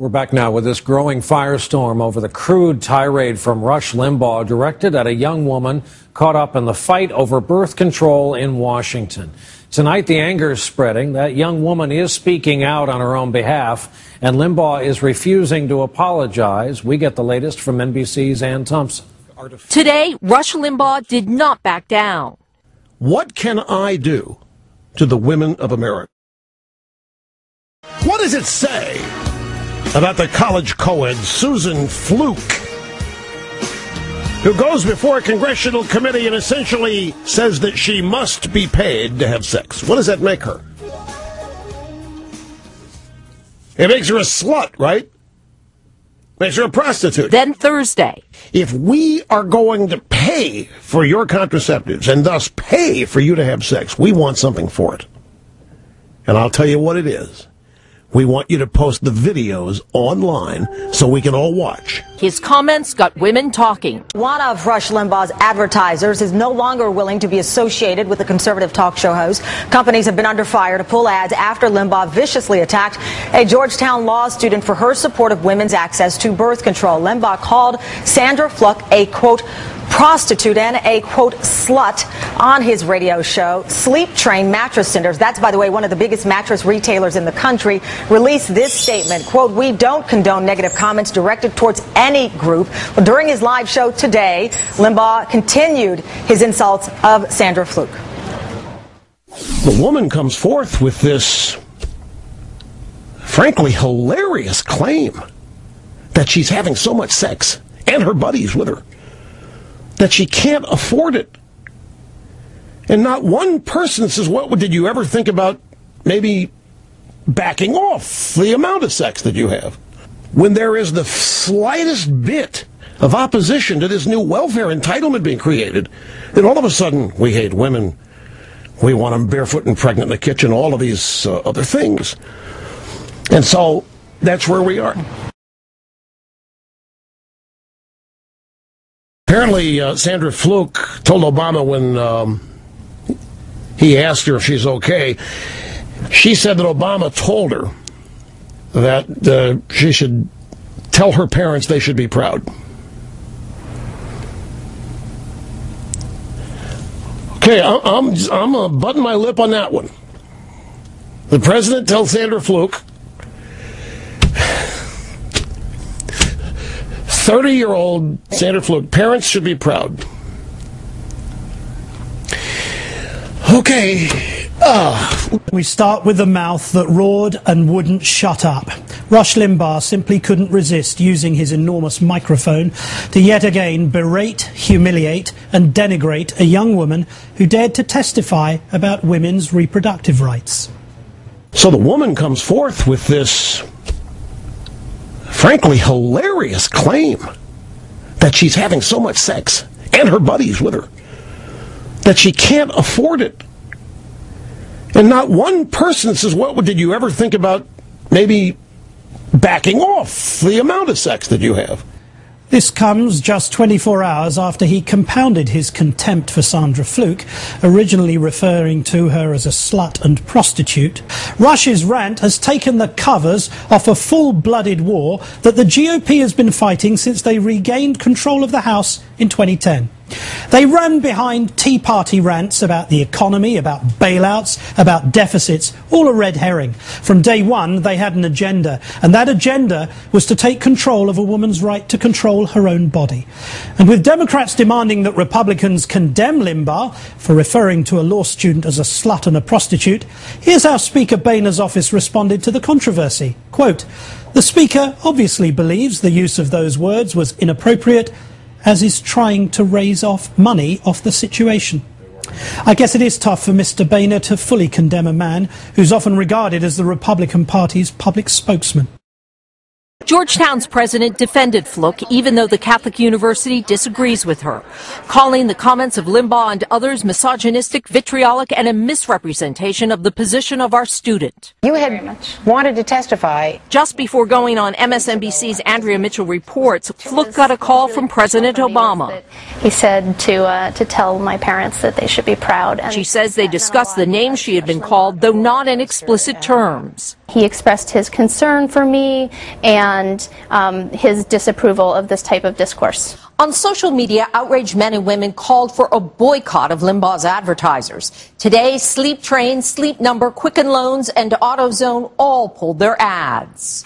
We're back now with this growing firestorm over the crude tirade from Rush Limbaugh directed at a young woman caught up in the fight over birth control in Washington. Tonight, the anger is spreading. That young woman is speaking out on her own behalf, and Limbaugh is refusing to apologize. We get the latest from NBC's Ann Thompson. Today, Rush Limbaugh did not back down. What can I do to the women of America? What does it say about the college co-ed Susan Fluke, who goes before a congressional committee and essentially says that she must be paid to have sex? What does that make her? It makes her a slut, right? Makes her a prostitute. Then Thursday, if we are going to pay for your contraceptives and thus pay for you to have sex, we want something for it. And I'll tell you what it is. We want you to post the videos online so we can all watch. His comments got women talking. One of Rush Limbaugh's advertisers is no longer willing to be associated with the conservative talk show host. Companies have been under fire to pull ads after Limbaugh viciously attacked a Georgetown law student for her support of women's access to birth control. Limbaugh called Sandra Fluke a, quote, prostitute and a, quote, slut on his radio show. Sleep Train Mattress Centers, that's, by the way, one of the biggest mattress retailers in the country, released this statement, quote, we don't condone negative comments directed towards any group. Well, during his live show today, Limbaugh continued his insults of Sandra Fluke. The woman comes forth with this, frankly, hilarious claim that she's having so much sex, and her buddies with her, that she can't afford it. And not one person says, what did you ever think about maybe backing off the amount of sex that you have? When there is the slightest bit of opposition to this new welfare entitlement being created, then all of a sudden we hate women, we want them barefoot and pregnant in the kitchen, all of these other things. And so that's where we are. Apparently, Sandra Fluke told Obama when he asked her if she's okay, she said that Obama told her that she should tell her parents they should be proud. Okay, I'm butting my lip on that one. The president tells Sandra Fluke, 30-year-old Sandra Fluke, parents should be proud. Okay. We start with the mouth that roared and wouldn't shut up. Rush Limbaugh simply couldn't resist using his enormous microphone to yet again berate, humiliate and denigrate a young woman who dared to testify about women's reproductive rights. So the woman comes forth with this, frankly, hilarious claim that she's having so much sex, and her buddies with her, that she can't afford it. And not one person says, what did you ever think about maybe backing off the amount of sex that you have? This comes just 24 hours after he compounded his contempt for Sandra Fluke, originally referring to her as a slut and prostitute. Rush's rant has taken the covers off a full-blooded war that the GOP has been fighting since they regained control of the House in 2010. They ran behind Tea Party rants about the economy, about bailouts, about deficits, all a red herring. From day one, they had an agenda, and that agenda was to take control of a woman's right to control her own body. And with Democrats demanding that Republicans condemn Limbaugh for referring to a law student as a slut and a prostitute, here's how Speaker Boehner's office responded to the controversy. Quote, the Speaker obviously believes the use of those words was inappropriate, as is trying to raise money off the situation. I guess it is tough for Mr. Boehner to fully condemn a man who's often regarded as the Republican Party's public spokesman. Georgetown's president defended Fluke, even though the Catholic University disagrees with her, calling the comments of Limbaugh and others misogynistic, vitriolic, and a misrepresentation of the position of our student. You had wanted to testify. Just before going on MSNBC's Andrea Mitchell Reports, Fluke got a call from President Obama. He said to tell my parents that they should be proud. She says they discussed the name she had been called, though not in explicit terms. He expressed his concern for me and his disapproval of this type of discourse. On social media, outraged men and women called for a boycott of Limbaugh's advertisers. Today, Sleep Train, Sleep Number, Quicken Loans, and AutoZone all pulled their ads.